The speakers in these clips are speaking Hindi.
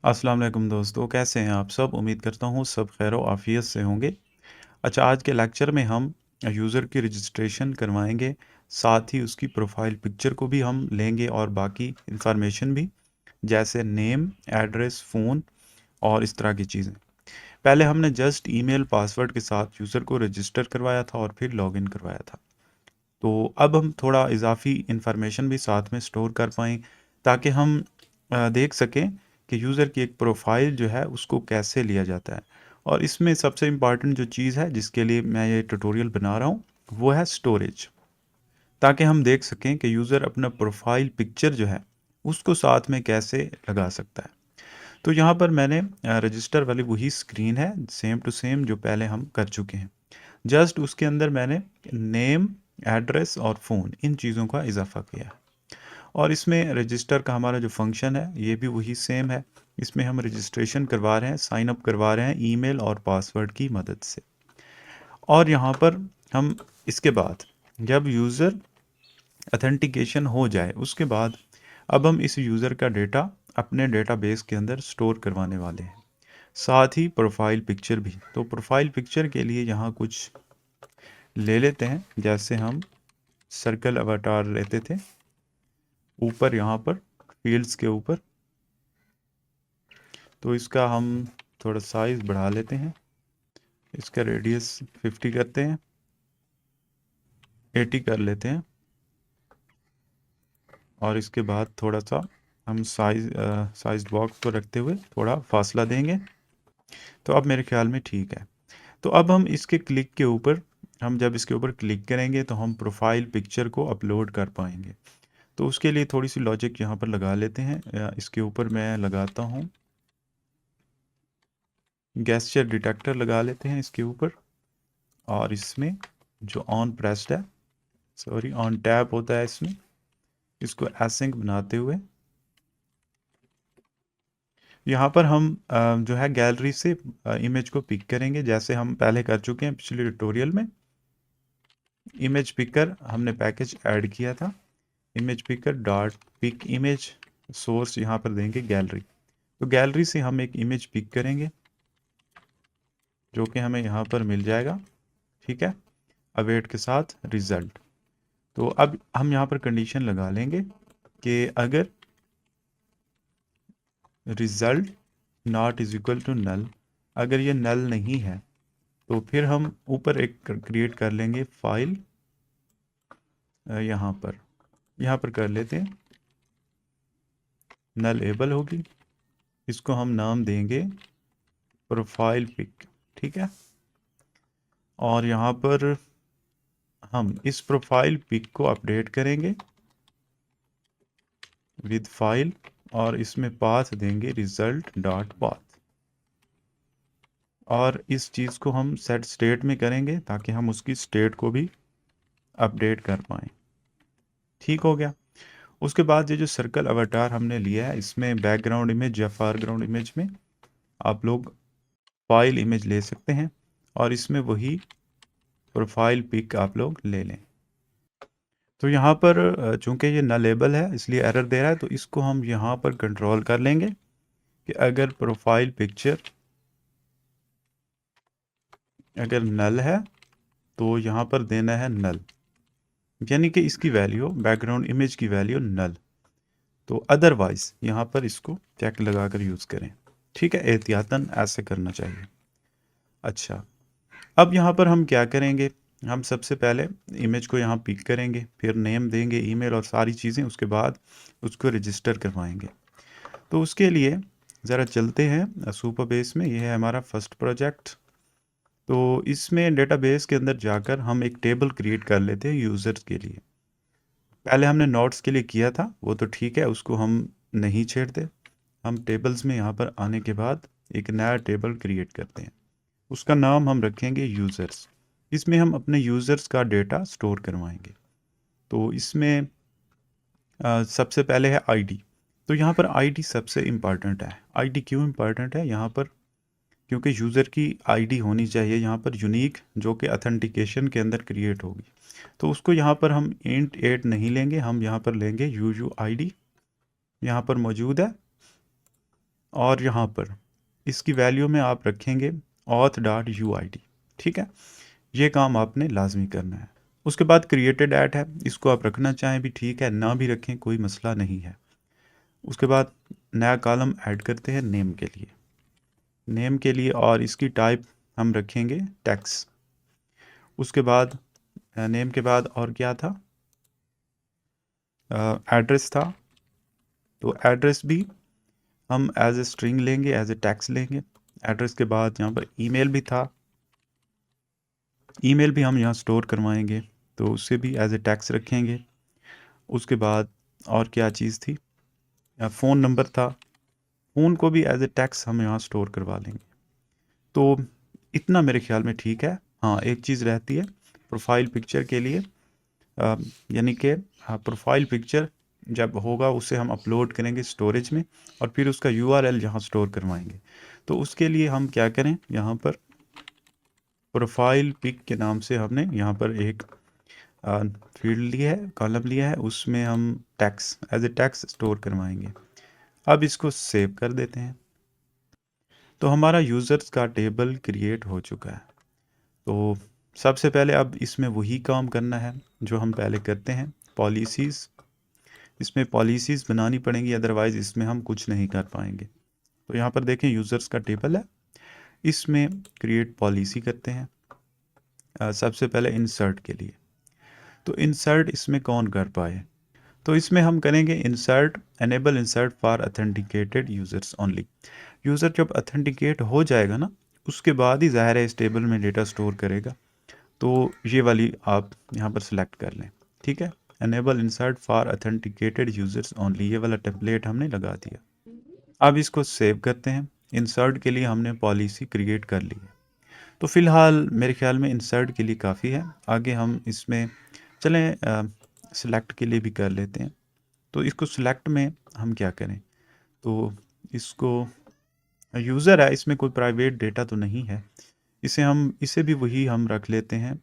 अस्सलाम वालेकुम दोस्तों, कैसे हैं आप सब? उम्मीद करता हूँ सब खैर व आफ़ियत से होंगे। अच्छा, आज के लेक्चर में हम यूज़र की रजिस्ट्रेशन करवाएंगे, साथ ही उसकी प्रोफाइल पिक्चर को भी हम लेंगे और बाकी इंफॉर्मेशन भी, जैसे नेम, एड्रेस, फ़ोन और इस तरह की चीज़ें। पहले हमने जस्ट ईमेल पासवर्ड के साथ यूज़र को रजिस्टर करवाया था और फिर लॉगिन करवाया था। तो अब हम थोड़ा इजाफी इंफॉर्मेशन भी साथ में स्टोर कर पाएँ, ताकि हम देख सकें कि यूज़र की एक प्रोफाइल जो है उसको कैसे लिया जाता है। और इसमें सबसे इम्पॉर्टेंट जो चीज़ है जिसके लिए मैं ये ट्यूटोरियल बना रहा हूँ, वो है स्टोरेज, ताकि हम देख सकें कि यूज़र अपना प्रोफाइल पिक्चर जो है उसको साथ में कैसे लगा सकता है। तो यहाँ पर मैंने रजिस्टर वाली वही स्क्रीन है, सेम टू सेम जो पहले हम कर चुके हैं। जस्ट उसके अंदर मैंने नेम, एड्रेस और फ़ोन इन चीज़ों का इजाफा किया है। और इसमें रजिस्टर का हमारा जो फंक्शन है ये भी वही सेम है। इसमें हम रजिस्ट्रेशन करवा रहे हैं, साइन अप करवा रहे हैं ईमेल और पासवर्ड की मदद से। और यहाँ पर हम इसके बाद जब यूज़र ऑथेंटिकेशन हो जाए उसके बाद अब हम इस यूज़र का डेटा अपने डेटाबेस के अंदर स्टोर करवाने वाले हैं, साथ ही प्रोफाइल पिक्चर भी। तो प्रोफाइल पिक्चर के लिए यहाँ कुछ ले लेते हैं, जैसे हम सर्कल अवतार लेते थे ऊपर यहाँ पर फील्ड्स के ऊपर। तो इसका हम थोड़ा साइज़ बढ़ा लेते हैं, इसका रेडियस 50 करते हैं, 80 कर लेते हैं और इसके बाद थोड़ा सा हम साइज बॉक्स को रखते हुए थोड़ा फासला देंगे। तो अब मेरे ख्याल में ठीक है। तो अब हम इसके क्लिक के ऊपर, हम जब इसके ऊपर क्लिक करेंगे तो हम प्रोफाइल पिक्चर को अपलोड कर पाएंगे। तो उसके लिए थोड़ी सी लॉजिक यहाँ पर लगा लेते हैं। इसके ऊपर मैं लगाता हूँ गेस्चर डिटेक्टर, लगा लेते हैं इसके ऊपर। और इसमें जो ऑन प्रेस्ड है, सॉरी ऑन टैप होता है, इसमें इसको एसिंक बनाते हुए यहाँ पर हम जो है गैलरी से इमेज को पिक करेंगे, जैसे हम पहले कर चुके हैं पिछले ट्यूटोरियल में। इमेज पिकर हमने पैकेज ऐड किया था, image picker dot pick image, source यहाँ पर देंगे गैलरी। तो गैलरी से हम एक इमेज पिक करेंगे जो कि हमें यहाँ पर मिल जाएगा, ठीक है, अवेट के साथ रिज़ल्ट। तो अब हम यहाँ पर कंडीशन लगा लेंगे कि अगर result not is equal to null, अगर ये नल नहीं है तो फिर हम ऊपर एक क्रिएट कर लेंगे फाइल, यहाँ पर कर लेते हैं, नल एबल होगी, इसको हम नाम देंगे प्रोफाइल पिक, ठीक है। और यहाँ पर हम इस प्रोफाइल पिक को अपडेट करेंगे विद फाइल और इसमें पाथ देंगे रिजल्ट डॉट पाथ। और इस चीज़ को हम सेट स्टेट में करेंगे ताकि हम उसकी स्टेट को भी अपडेट कर पाएँ। ठीक हो गया। उसके बाद ये जो सर्कल अवतार हमने लिया है, इसमें बैकग्राउंड इमेज या फोरग्राउंड इमेज में आप लोग फाइल इमेज ले सकते हैं और इसमें वही प्रोफाइल पिक आप लोग ले लें। तो यहाँ पर चूंकि ये नलेबल है इसलिए एरर दे रहा है, तो इसको हम यहाँ पर कंट्रोल कर लेंगे कि अगर प्रोफाइल पिक्चर अगर नल है तो यहाँ पर देना है नल, यानी कि इसकी वैल्यू, बैकग्राउंड इमेज की वैल्यू नल। तो अदरवाइज यहाँ पर इसको चेक लगा कर यूज़ करें, ठीक है, एहतियातन ऐसे करना चाहिए। अच्छा, अब यहाँ पर हम क्या करेंगे, हम सबसे पहले इमेज को यहाँ पिक करेंगे, फिर नेम देंगे, ईमेल और सारी चीज़ें, उसके बाद उसको रजिस्टर करवाएंगे। तो उसके लिए ज़रा चलते हैं सुपरबेस में, ये है हमारा फर्स्ट प्रोजेक्ट। तो इसमें डेटाबेस के अंदर जाकर हम एक टेबल क्रिएट कर लेते हैं यूज़र्स के लिए। पहले हमने नोट्स के लिए किया था, वो तो ठीक है, उसको हम नहीं छेड़ते। हम टेबल्स में यहाँ पर आने के बाद एक नया टेबल क्रिएट करते हैं, उसका नाम हम रखेंगे यूज़र्स। इसमें हम अपने यूज़र्स का डेटा स्टोर करवाएंगे। तो इसमें सबसे पहले है आईडी। तो यहाँ पर आईडी सबसे इम्पॉर्टेंट है। आईडी क्यों इम्पॉर्टेंट है यहाँ पर, क्योंकि यूज़र की आईडी होनी चाहिए यहाँ पर यूनिक, जो कि ऑथेंटिकेशन के अंदर क्रिएट होगी। तो उसको यहाँ पर हम इंट 8 नहीं लेंगे, हम यहाँ पर लेंगे यूआईडी, यहाँ पर मौजूद है। और यहाँ पर इसकी वैल्यू में आप रखेंगे auth.uid। ठीक है, ये काम आपने लाजमी करना है। उसके बाद क्रिएटेड ऐट है, इसको आप रखना चाहें भी ठीक है, ना भी रखें कोई मसला नहीं है। उसके बाद नया कॉलम ऐड करते हैं नेम के लिए और इसकी टाइप हम रखेंगे टेक्स्ट। उसके बाद नेम के बाद और क्या था, एड्रेस था, तो एड्रेस भी हम एज ए स्ट्रिंग लेंगे, एज ए टेक्स्ट लेंगे। एड्रेस के बाद यहाँ पर ईमेल भी था, ईमेल भी हम यहाँ स्टोर करवाएंगे, तो उसे भी एज ए टेक्स्ट रखेंगे। उसके बाद और क्या चीज़ थी, फ़ोन नंबर था, फ़ोन को भी एज ए टेक्स्ट हम यहाँ स्टोर करवा लेंगे। तो इतना मेरे ख्याल में ठीक है। हाँ, एक चीज़ रहती है प्रोफाइल पिक्चर के लिए, यानी कि प्रोफाइल पिक्चर जब होगा उसे हम अपलोड करेंगे स्टोरेज में और फिर उसका URL यहाँ स्टोर करवाएंगे। तो उसके लिए हम क्या करें, यहाँ पर प्रोफाइल पिक के नाम से हमने यहाँ पर एक फील्ड लिया है, कॉलम लिया है, उसमें हम text as a text store करवाएंगे। अब इसको सेव कर देते हैं। तो हमारा यूज़र्स का टेबल क्रिएट हो चुका है। तो सबसे पहले अब इसमें वही काम करना है जो हम पहले करते हैं, पॉलिसीज़। इसमें पॉलिसीज़ बनानी पड़ेंगी, अदरवाइज़ इसमें हम कुछ नहीं कर पाएंगे। तो यहाँ पर देखें यूज़र्स का टेबल है, इसमें क्रिएट पॉलिसी करते हैं। सबसे पहले इंसर्ट के लिए, तो इंसर्ट इसमें कौन कर पाए, तो इसमें हम करेंगे insert, enable insert for authenticated users only. User जब ऑथेंटिकेट हो जाएगा ना, उसके बाद ही ज़ाहिर है इस टेबल में डेटा स्टोर करेगा। तो ये वाली आप यहाँ पर सिलेक्ट कर लें। ठीक है, enable insert for authenticated users only, ये वाला टेम्पलेट हमने लगा दिया। अब इसको सेव करते हैं। इंसर्ट के लिए हमने पॉलिसी क्रिएट कर ली है। तो फ़िलहाल मेरे ख्याल में इंसर्ट के लिए काफ़ी है। आगे हम इसमें चलें सिलेक्ट के लिए भी कर लेते हैं। तो इसको सिलेक्ट में हम क्या करें, तो इसको यूज़र है, इसमें कोई प्राइवेट डेटा तो नहीं है, इसे भी वही हम रख लेते हैं,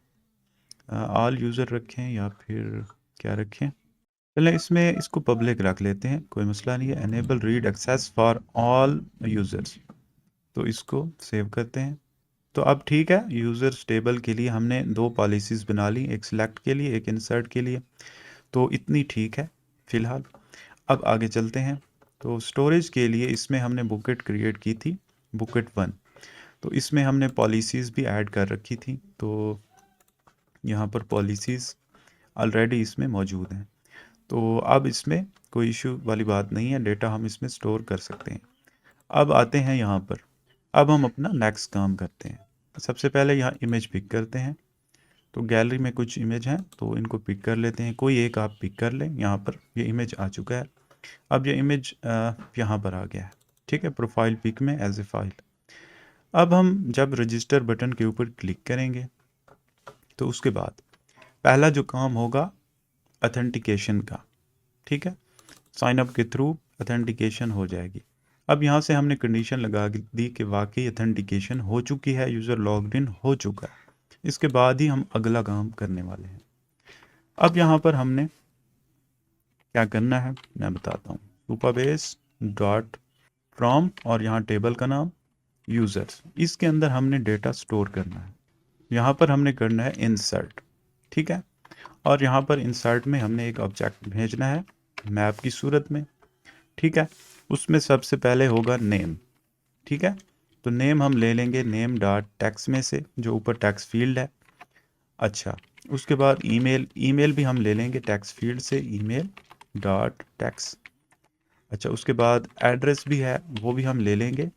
ऑल यूज़र रखें या फिर क्या रखें, पहले इसमें इसको पब्लिक रख लेते हैं, कोई मसला नहीं है। Enable read access for all users, तो इसको सेव करते हैं। तो अब ठीक है, यूज़र्स टेबल के लिए हमने दो पॉलिसीज़ बना ली, एक सिलेक्ट के लिए, एक इंसर्ट के लिए। तो इतनी ठीक है फ़िलहाल। अब आगे चलते हैं। तो स्टोरेज के लिए इसमें हमने बुकेट क्रिएट की थी, बुकेट 1। तो इसमें हमने पॉलिसीज़ भी ऐड कर रखी थी, तो यहाँ पर पॉलिसीज़ ऑलरेडी इसमें मौजूद हैं। तो अब इसमें कोई इशू वाली बात नहीं है, डेटा हम इसमें स्टोर कर सकते हैं। अब आते हैं यहाँ पर, अब हम अपना नेक्स्ट काम करते हैं। सबसे पहले यहाँ इमेज पिक करते हैं। तो गैलरी में कुछ इमेज हैं, तो इनको पिक कर लेते हैं, कोई एक आप पिक कर लें। यहाँ पर ये इमेज आ चुका है। अब ये इमेज यहाँ पर आ गया है, ठीक है, प्रोफाइल पिक में एज ए फाइल। अब हम जब रजिस्टर बटन के ऊपर क्लिक करेंगे, तो उसके बाद पहला जो काम होगा ऑथेंटिकेशन का, ठीक है, साइन अप के थ्रू ऑथेंटिकेशन हो जाएगी। अब यहाँ से हमने कंडीशन लगा दी कि वाकई ऑथेंटिकेशन हो चुकी है, यूज़र लॉग्ड इन हो चुका है। इसके बाद ही हम अगला काम करने वाले हैं। अब यहाँ पर हमने क्या करना है मैं बताता हूँ, सुपरबेस डॉट फ्रॉम और यहाँ टेबल का नाम यूज़र्स, इसके अंदर हमने डेटा स्टोर करना है। यहाँ पर हमने करना है इंसर्ट, ठीक है, और यहाँ पर इंसर्ट में हमने एक ऑब्जेक्ट भेजना है मैप की सूरत में, ठीक है। उसमें सबसे पहले होगा नेम, ठीक है, तो नेम हम ले लेंगे नेम डॉट टेक्स्ट में से, जो ऊपर टेक्स्ट फील्ड है। अच्छा, उसके बाद ईमेल भी हम ले लेंगे टेक्स्ट फील्ड से, ईमेल डॉट टेक्स्ट। अच्छा, उसके बाद एड्रेस भी है, वो भी हम ले लेंगे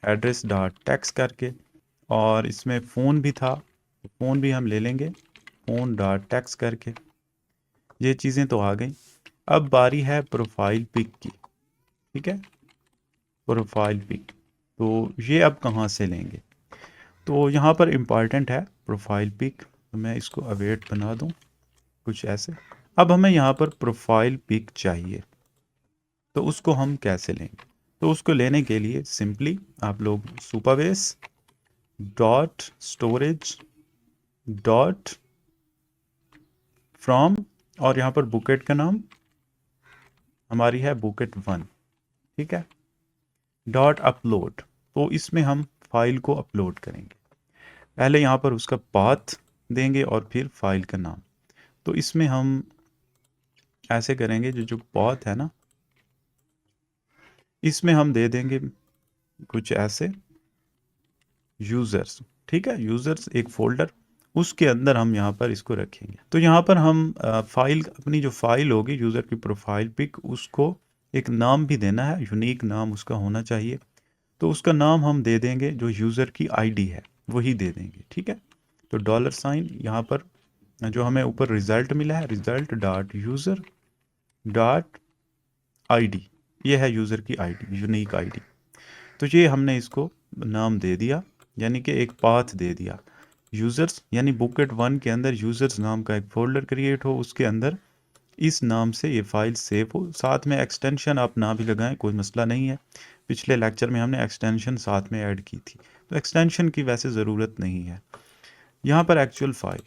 एड्रेस डॉट टेक्स्ट करके। और इसमें फ़ोन भी था, फ़ोन भी हम ले लेंगे फ़ोन डॉट टेक्स्ट करके। ये चीज़ें तो आ गई। अब बारी है प्रोफाइल पिक की, ठीक है, प्रोफाइल पिक। तो ये अब कहाँ से लेंगे, तो यहाँ पर इम्पॉर्टेंट है प्रोफाइल पिक, तो मैं इसको अवेट बना दूँ कुछ ऐसे। अब हमें यहाँ पर प्रोफाइल पिक चाहिए, तो उसको हम कैसे लेंगे, तो उसको लेने के लिए सिंपली आप लोग सुपरबेस डॉट स्टोरेज डॉट फ्रॉम, और यहाँ पर बुकेट का नाम हमारी है बुकेट 1, ठीक है। डॉट अपलोड, तो इसमें हम फाइल को अपलोड करेंगे। पहले यहाँ पर उसका पाथ देंगे और फिर फाइल का नाम। तो इसमें हम ऐसे करेंगे, जो जो पाथ है ना, इसमें हम दे देंगे कुछ ऐसे यूज़र्स। ठीक है, यूज़र्स एक फोल्डर, उसके अंदर हम यहाँ पर इसको रखेंगे। तो यहाँ पर हम फाइल, अपनी जो फाइल होगी यूज़र की प्रोफाइल पिक, उसको एक नाम भी देना है, यूनिक नाम उसका होना चाहिए। तो उसका नाम हम दे देंगे, जो यूज़र की आईडी है वही दे देंगे। ठीक है, तो डॉलर साइन यहाँ पर जो हमें ऊपर रिज़ल्ट मिला है, result dot user dot ID, ये है यूज़र की आईडी, यूनिक आईडी। तो ये हमने इसको नाम दे दिया, यानी कि एक पाथ दे दिया। यूज़र्स यानी बुकेट 1 के अंदर यूज़र्स नाम का एक फोल्डर क्रिएट हो, उसके अंदर इस नाम से ये फाइल सेव हो। साथ में एक्सटेंशन आप ना भी लगाएं, कोई मसला नहीं है। पिछले लेक्चर में हमने एक्सटेंशन साथ में ऐड की थी, तो एक्सटेंशन की वैसे ज़रूरत नहीं है। यहाँ पर एक्चुअल फाइल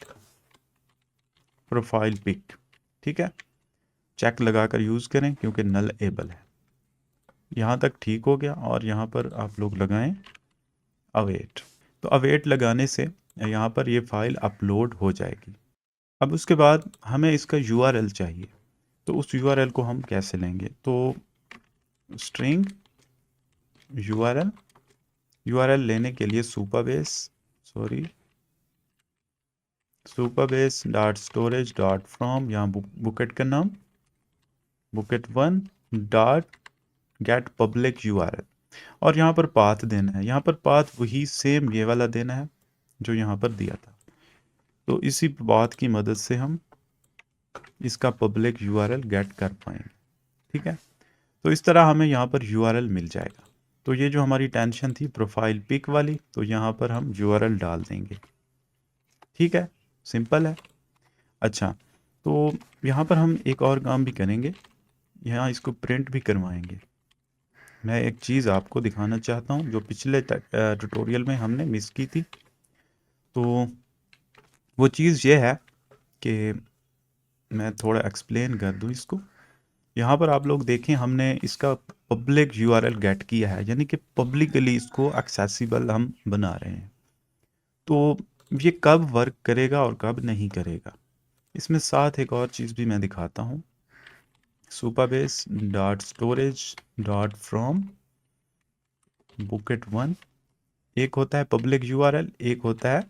प्रोफाइल पिक, ठीक है, चेक लगाकर यूज़ करें क्योंकि नल एबल है। यहाँ तक ठीक हो गया, और यहाँ पर आप लोग लगाएं अवेट। तो अवेट लगाने से यहाँ पर ये फाइल अपलोड हो जाएगी। अब उसके बाद हमें इसका URL चाहिए, तो उस URL को हम कैसे लेंगे? तो स्ट्रिंग URL लेने के लिए सुपरबेस डॉट स्टोरेज डॉट फ्रॉम, यहाँ बुकेट का नाम bucket1 dot gate public URL, और यहाँ पर पाथ देना है। यहाँ पर पाथ वही सेम ये वाला देना है जो यहाँ पर दिया था। तो इसी बात की मदद से हम इसका पब्लिक URL गेट कर पाएंगे। ठीक है, तो इस तरह हमें यहाँ पर URL मिल जाएगा। तो ये जो हमारी टेंशन थी प्रोफाइल पिक वाली, तो यहाँ पर हम URL डाल देंगे। ठीक है, सिंपल है। अच्छा, तो यहाँ पर हम एक और काम भी करेंगे, यहाँ इसको प्रिंट भी करवाएंगे। मैं एक चीज़ आपको दिखाना चाहता हूँ जो पिछले ट्यूटोरियल में हमने मिस की थी। तो वो चीज़ ये है कि मैं थोड़ा एक्सप्लेन कर दूँ इसको। यहाँ पर आप लोग देखें, हमने इसका पब्लिक URL गेट किया है, यानी कि पब्लिकली इसको एक्सेसिबल हम बना रहे हैं। तो ये कब वर्क करेगा और कब नहीं करेगा, इसमें साथ एक और चीज़ भी मैं दिखाता हूँ। Supabase dot storage dot from bucket1, एक होता है पब्लिक URL, एक होता है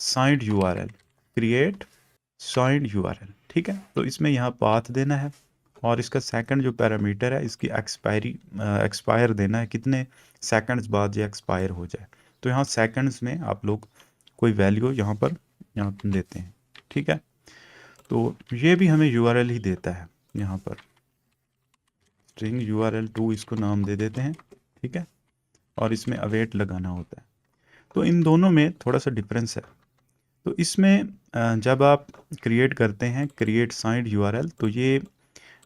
signed URL, create signed URL। ठीक है, तो इसमें यहाँ पाथ देना है, और इसका सेकंड जो पैरामीटर है, इसकी एक्सपायर देना है, कितने सेकंड्स बाद ये एक्सपायर हो जाए। तो यहाँ सेकंड्स में आप लोग कोई वैल्यू यहाँ पर देते हैं। ठीक है, तो ये भी हमें URL ही देता है। यहाँ पर स्ट्रिंग URL2 इसको नाम दे देते हैं। ठीक है, और इसमें अवेट लगाना होता है। तो इन दोनों में थोड़ा सा डिफरेंस है। तो इसमें जब आप क्रिएट करते हैं क्रिएट साइंड URL, तो ये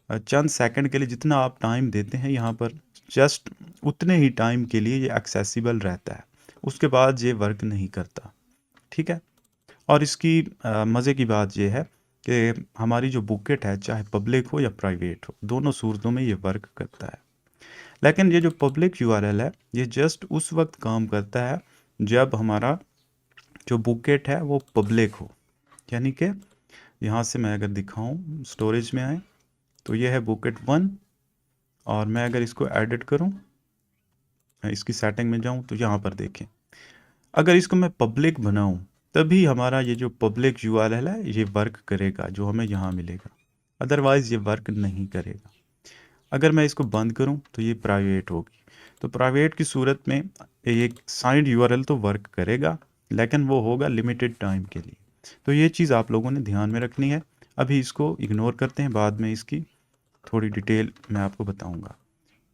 चंद सेकंड के लिए जितना आप टाइम देते हैं यहाँ पर, जस्ट उतने ही टाइम के लिए ये एक्सेसिबल रहता है, उसके बाद ये वर्क नहीं करता। ठीक है, और इसकी मज़े की बात ये है कि हमारी जो बुकेट है, चाहे पब्लिक हो या प्राइवेट हो, दोनों सूरतों में ये वर्क करता है। लेकिन ये जो पब्लिक URL है, ये जस्ट उस वक्त काम करता है जब हमारा जो बुकेट है वो पब्लिक हो। यानी कि यहाँ से मैं अगर दिखाऊं, स्टोरेज में आए तो ये है bucket1, और मैं अगर इसको एडिट करूं, इसकी सेटिंग में जाऊं, तो यहाँ पर देखें, अगर इसको मैं पब्लिक बनाऊं तभी हमारा ये जो पब्लिक URL है ये वर्क करेगा, जो हमें यहाँ मिलेगा, अदरवाइज़ ये वर्क नहीं करेगा। अगर मैं इसको बंद करूं तो ये प्राइवेट होगी। तो प्राइवेट की सूरत में ये साइंड URL तो वर्क करेगा, लेकिन वो होगा लिमिटेड टाइम के लिए। तो ये चीज़ आप लोगों ने ध्यान में रखनी है। अभी इसको इग्नोर करते हैं, बाद में इसकी थोड़ी डिटेल मैं आपको बताऊंगा।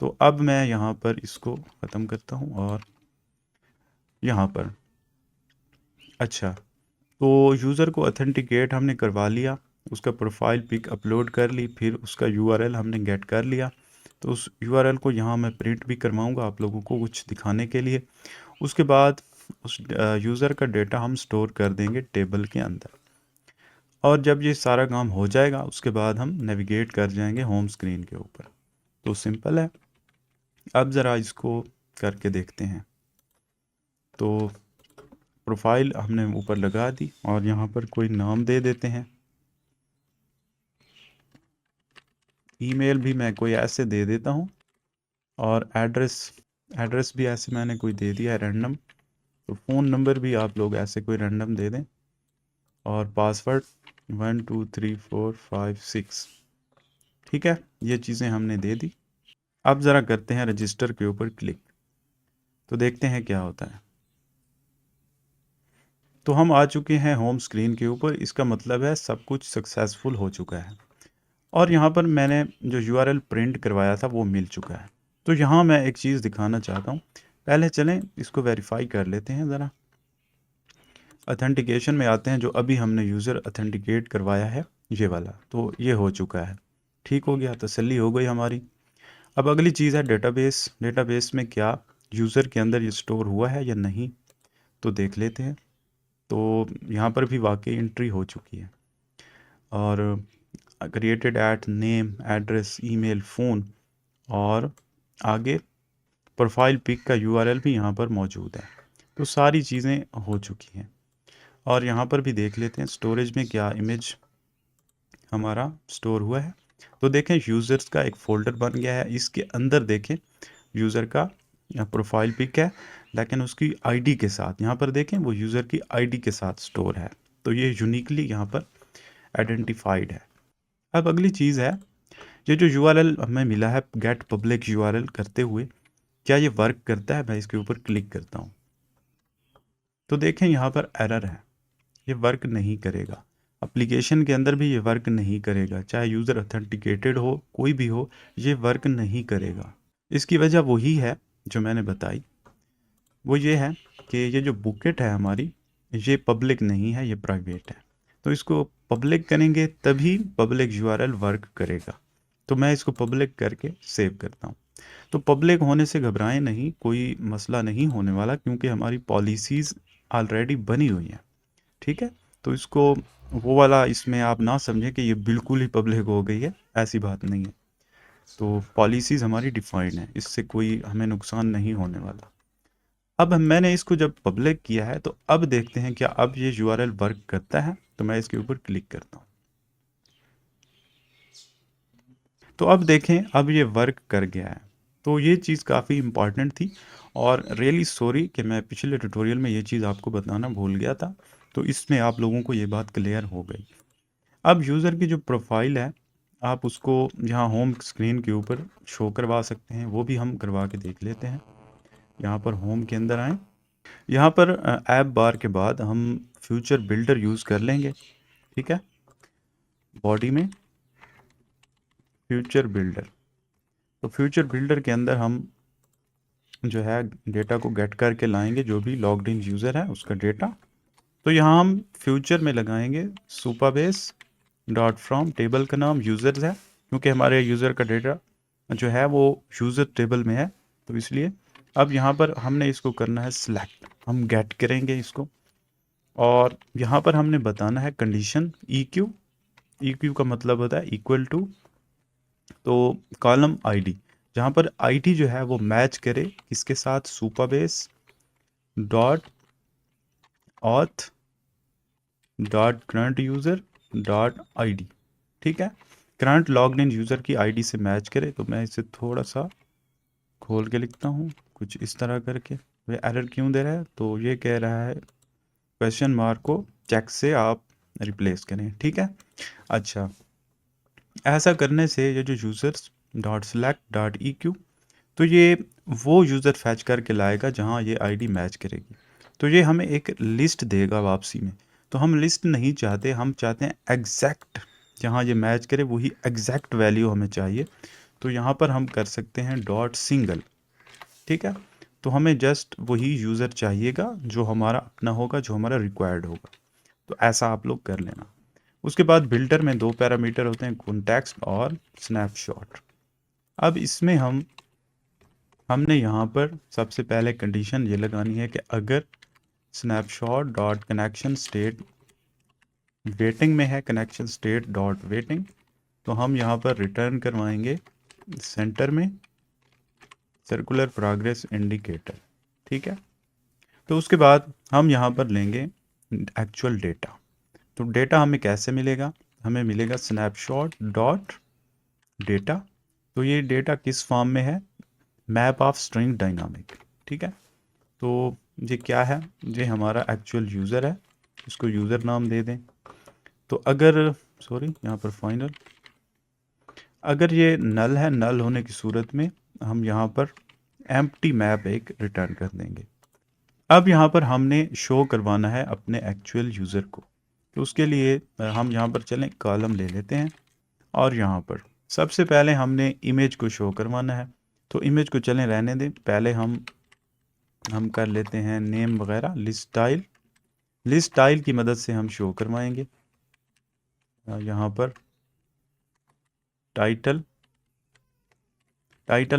तो अब मैं यहाँ पर इसको ख़त्म करता हूँ, और यहाँ पर अच्छा, तो यूज़र को ऑथेंटिकेट हमने करवा लिया, उसका प्रोफाइल पिक अपलोड कर ली, फिर उसका URL हमने गेट कर लिया। तो उस URL को यहाँ मैं प्रिंट भी करवाऊँगा आप लोगों को कुछ दिखाने के लिए। उसके बाद उस यूज़र का डेटा हम स्टोर कर देंगे टेबल के अंदर, और जब ये सारा काम हो जाएगा उसके बाद हम नेविगेट कर जाएंगे होम स्क्रीन के ऊपर। तो सिंपल है। अब ज़रा इसको करके देखते हैं। तो प्रोफाइल हमने ऊपर लगा दी और यहाँ पर कोई नाम दे देते हैं। ईमेल भी मैं कोई ऐसे दे देता हूँ और एड्रेस भी ऐसे मैंने कोई दे दिया है रैंडम। तो फ़ोन नंबर भी आप लोग ऐसे कोई रैंडम दे दें और पासवर्ड 1 2 3 4 5 6। ठीक है, ये चीज़ें हमने दे दी। अब ज़रा करते हैं रजिस्टर के ऊपर क्लिक, तो देखते हैं क्या होता है। तो हम आ चुके हैं होम स्क्रीन के ऊपर। इसका मतलब है सब कुछ सक्सेसफुल हो चुका है और यहाँ पर मैंने जो यूआरएल प्रिंट करवाया था वो मिल चुका है। तो यहाँ मैं एक चीज़ दिखाना चाहता हूँ। पहले चलें इसको वेरीफाई कर लेते हैं ज़रा। अथेंटिकेशन में आते हैं, जो अभी हमने यूज़र अथेंटिकेट करवाया है ये वाला, तो ये हो चुका है। ठीक हो गया, तसल्ली हो गई हमारी। अब अगली चीज़ है डेटाबेस। डेटाबेस में क्या यूज़र के अंदर ये स्टोर हुआ है या नहीं, तो देख लेते हैं। तो यहाँ पर भी वाकई एंट्री हो चुकी है और created at name, address, email, phone और आगे प्रोफाइल पिक का यूआरएल भी यहाँ पर मौजूद है। तो सारी चीज़ें हो चुकी हैं और यहाँ पर भी देख लेते हैं स्टोरेज में क्या इमेज हमारा स्टोर हुआ है। तो देखें यूज़र्स का एक फ़ोल्डर बन गया है। इसके अंदर देखें यूज़र का प्रोफाइल पिक है, लेकिन उसकी आईडी के साथ, यहाँ पर देखें वो यूज़र की आईडी के साथ स्टोर है। तो ये यूनिकली यहाँ पर आइडेंटिफाइड है। अब अगली चीज़ है, ये जो यूआरएल हमें मिला है गेट पब्लिक यूआरएल करते हुए, क्या ये वर्क करता है? मैं इसके ऊपर क्लिक करता हूँ तो देखें यहाँ पर एरर है, ये वर्क नहीं करेगा। एप्लीकेशन के अंदर भी ये वर्क नहीं करेगा, चाहे यूज़र अथेंटिकेटेड हो, कोई भी हो, ये वर्क नहीं करेगा। इसकी वजह वही है जो मैंने बताई, वो ये है कि ये जो बुकेट है हमारी, ये पब्लिक नहीं है, ये प्राइवेट है। तो इसको पब्लिक करेंगे तभी पब्लिक यूआरएल वर्क करेगा। तो मैं इसको पब्लिक करके सेव करता हूँ। तो पब्लिक होने से घबराएं नहीं, कोई मसला नहीं होने वाला, क्योंकि हमारी पॉलिसीज़ ऑलरेडी बनी हुई हैं। ठीक है, तो इसको वो वाला इसमें आप ना समझें कि ये बिल्कुल ही पब्लिक हो गई है, ऐसी बात नहीं है। तो पॉलिसीज़ हमारी डिफाइंड है, इससे कोई हमें नुकसान नहीं होने वाला। अब मैंने इसको जब पब्लिक किया है तो अब देखते हैं क्या अब ये यूआरएल वर्क करता है। तो मैं इसके ऊपर क्लिक करता हूँ तो अब देखें अब ये वर्क कर गया है। तो ये चीज़ काफ़ी इम्पॉर्टेंट थी और रियली सॉरी कि मैं पिछले ट्यूटोरियल में ये चीज़ आपको बताना भूल गया था। तो इसमें आप लोगों को ये बात क्लियर हो गई। अब यूज़र की जो प्रोफाइल है, आप उसको यहाँ होम स्क्रीन के ऊपर शो करवा सकते हैं, वो भी हम करवा के देख लेते हैं। यहाँ पर होम के अंदर आएँ, यहाँ पर ऐप बार के बाद हम फ्यूचर बिल्डर यूज़ कर लेंगे। ठीक है, बॉडी में फ्यूचर बिल्डर, तो फ्यूचर बिल्डर के अंदर हम जो है डेटा को गेट करके लाएंगे, जो भी लॉग्ड इन यूज़र है उसका डेटा। तो यहाँ हम फ्यूचर में लगाएंगे सुपरबेस डॉट फ्रॉम, टेबल का नाम यूज़र्स है क्योंकि हमारे यूज़र का डेटा जो है वो यूज़र टेबल में है, तो इसलिए अब यहाँ पर हमने इसको करना है सिलेक्ट, हम गेट करेंगे इसको और यहाँ पर हमने बताना है कंडीशन EQ का मतलब होता है इक्वल टू, तो कॉलम आईडी, जहाँ पर आईडी जो है वो मैच करे किसके साथ, Supabase dot auth dot current user dot ID. ठीक है, करंट लॉग्ड इन यूज़र की आईडी से मैच करे। तो मैं इसे थोड़ा सा खोल के लिखता हूँ कुछ इस तरह करके। वे एरर क्यों दे रहा है, तो ये कह रहा है क्वेश्चन मार्क को चेक से आप रिप्लेस करें। ठीक है, अच्छा, ऐसा करने से ये जो users dot select dot EQ, तो ये वो यूज़र फैच करके लाएगा जहाँ ये आईडी मैच करेगी। तो ये हमें एक लिस्ट देगा वापसी में। तो हम लिस्ट नहीं चाहते, हम चाहते हैं एग्जैक्ट, जहाँ ये मैच करे वही एग्जैक्ट वैल्यू हमें चाहिए। तो यहाँ पर हम कर सकते हैं डॉट सिंगल। ठीक है, तो हमें जस्ट वही यूज़र चाहिएगा जो हमारा अपना होगा, जो हमारा रिक्वायर्ड होगा। तो ऐसा आप लोग कर लेना। उसके बाद बिल्डर में 2 पैरामीटर होते हैं, कॉन्टेक्स्ट और स्नैपशॉट। अब इसमें हमने यहाँ पर सबसे पहले कंडीशन ये लगानी है कि अगर snapshot dot connection state waiting में है, कनेक्शन स्टेट डॉट वेटिंग, तो हम यहाँ पर रिटर्न करवाएंगे सेंटर में सर्कुलर प्रोग्रेस इंडिकेटर, ठीक है। तो उसके बाद हम यहाँ पर लेंगे एक्चुअल डेटा। तो डेटा हमें कैसे मिलेगा, हमें मिलेगा स्नैपशॉट डॉट डेटा। तो ये डेटा किस फॉर्म में है, मैप ऑफ स्ट्रिंग डायनामिक, ठीक है। तो ये क्या है, ये हमारा एक्चुअल यूज़र है, इसको यूज़र नाम दे दें। तो अगर यहाँ पर फाइनल, अगर ये नल है, नल होने की सूरत में हम यहाँ पर एम्प्टी मैप एक रिटर्न कर देंगे। अब यहाँ पर हमने शो करवाना है अपने एक्चुअल यूज़र को। तो उसके लिए हम यहाँ पर चलें, कॉलम ले लेते हैं और यहाँ पर सबसे पहले हमने इमेज को शो करवाना है। तो इमेज को चलें रहने दें, पहले हम कर लेते हैं नेम वगैरह, लिस्ट स्टाइल की मदद से हम शो करवाएंगे। यहाँ पर टाइटल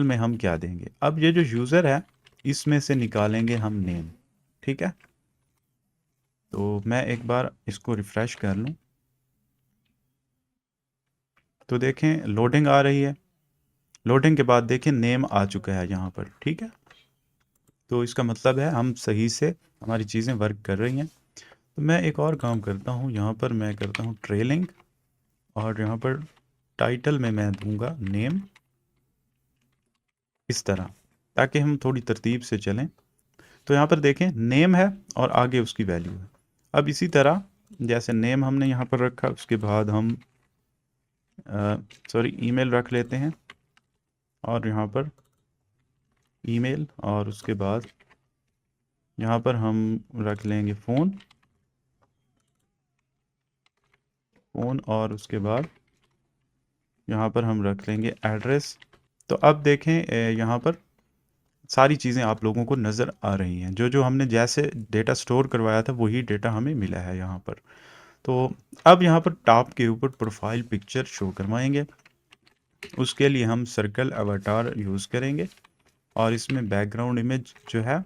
में हम क्या देंगे, अब ये जो यूज़र है इसमें से निकालेंगे हम नेम, ठीक है। तो मैं एक बार इसको रिफ़्रेश कर लूँ तो देखें लोडिंग आ रही है, लोडिंग के बाद देखें नेम आ चुका है यहाँ पर, ठीक है। तो इसका मतलब है हम सही से हमारी चीज़ें वर्क कर रही हैं। तो मैं एक और काम करता हूँ, यहाँ पर मैं करता हूँ ट्रेलिंग और यहाँ पर टाइटल में मैं दूंगा नेम, इस तरह, ताकि हम थोड़ी तरतीब से चलें। तो यहाँ पर देखें नेम है और आगे उसकी वैल्यू है। अब इसी तरह जैसे नेम हमने यहाँ पर रखा, उसके बाद हम ईमेल रख लेते हैं और यहाँ पर ईमेल, और उसके बाद यहाँ पर हम रख लेंगे फ़ोन, और उसके बाद यहाँ पर हम रख लेंगे एड्रेस। तो अब देखें यहाँ पर सारी चीज़ें आप लोगों को नज़र आ रही हैं, जो जो हमने जैसे डेटा स्टोर करवाया था वही डेटा हमें मिला है यहाँ पर। तो अब यहाँ पर टॉप के ऊपर प्रोफाइल पिक्चर शो करवाएंगे। उसके लिए हम सर्कल अवतार यूज़ करेंगे और इसमें बैकग्राउंड इमेज जो है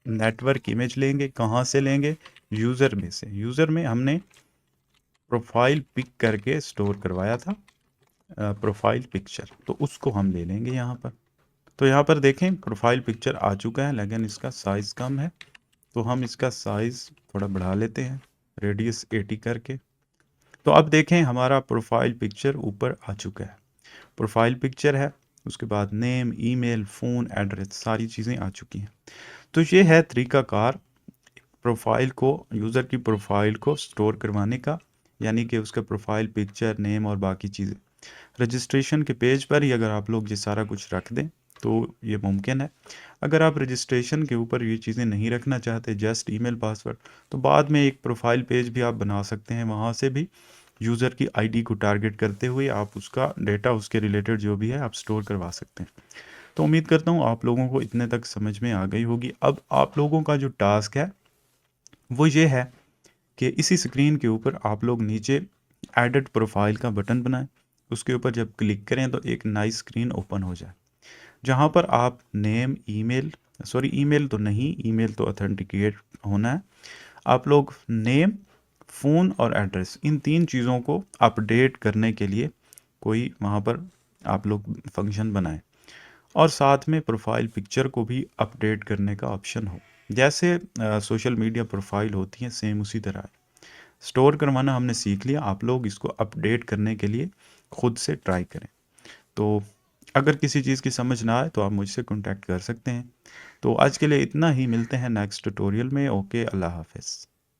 नेटवर्क इमेज लेंगे। कहाँ से लेंगे, यूज़र में से। यूज़र में हमने प्रोफाइल पिक करके स्टोर करवाया था प्रोफाइल पिक्चर, तो उसको हम ले लेंगे यहाँ पर। तो यहाँ पर देखें प्रोफाइल पिक्चर आ चुका है, लेकिन इसका साइज़ कम है, तो हम इसका साइज़ थोड़ा बढ़ा लेते हैं, रेडियस 80 करके। तो अब देखें हमारा प्रोफाइल पिक्चर ऊपर आ चुका है। प्रोफाइल पिक्चर है, उसके बाद नेम, ईमेल, फ़ोन, एड्रेस, सारी चीज़ें आ चुकी हैं। तो ये है तरीक़ाकार प्रोफाइल को, यूज़र की प्रोफाइल को स्टोर करवाने का, यानी कि उसका प्रोफाइल पिक्चर, नेम और बाकी चीज़ें। रजिस्ट्रेशन के पेज पर ही अगर आप लोग ये सारा कुछ रख दें तो ये मुमकिन है। अगर आप रजिस्ट्रेशन के ऊपर ये चीज़ें नहीं रखना चाहते, जस्ट ईमेल पासवर्ड, तो बाद में एक प्रोफाइल पेज भी आप बना सकते हैं। वहाँ से भी यूज़र की आईडी को टारगेट करते हुए आप उसका डेटा, उसके रिलेटेड जो भी है, आप स्टोर करवा सकते हैं। तो उम्मीद करता हूँ आप लोगों को इतने तक समझ में आ गई होगी। अब आप लोगों का जो टास्क है वो ये है कि इसी स्क्रीन के ऊपर आप लोग नीचे एडिट प्रोफाइल का बटन बनाएं। उसके ऊपर जब क्लिक करें तो एक नई स्क्रीन ओपन हो जाए, जहां पर आप नेम, ईमेल तो नहीं, ईमेल तो ऑथेंटिकेट होना है। आप लोग नेम, फ़ोन और एड्रेस, इन 3 चीज़ों को अपडेट करने के लिए कोई वहां पर आप लोग फंक्शन बनाएं, और साथ में प्रोफाइल पिक्चर को भी अपडेट करने का ऑप्शन हो। जैसे सोशल मीडिया प्रोफाइल होती है, सेम उसी तरह है। स्टोर करवाना हमने सीख लिया, आप लोग इसको अपडेट करने के लिए खुद से ट्राई करें। तो अगर किसी चीज़ की समझ ना आए तो आप मुझसे कॉन्टैक्ट कर सकते हैं। तो आज के लिए इतना ही, मिलते हैं नेक्स्ट ट्यूटोरियल में। ओके, अल्लाह हाफ़िज़।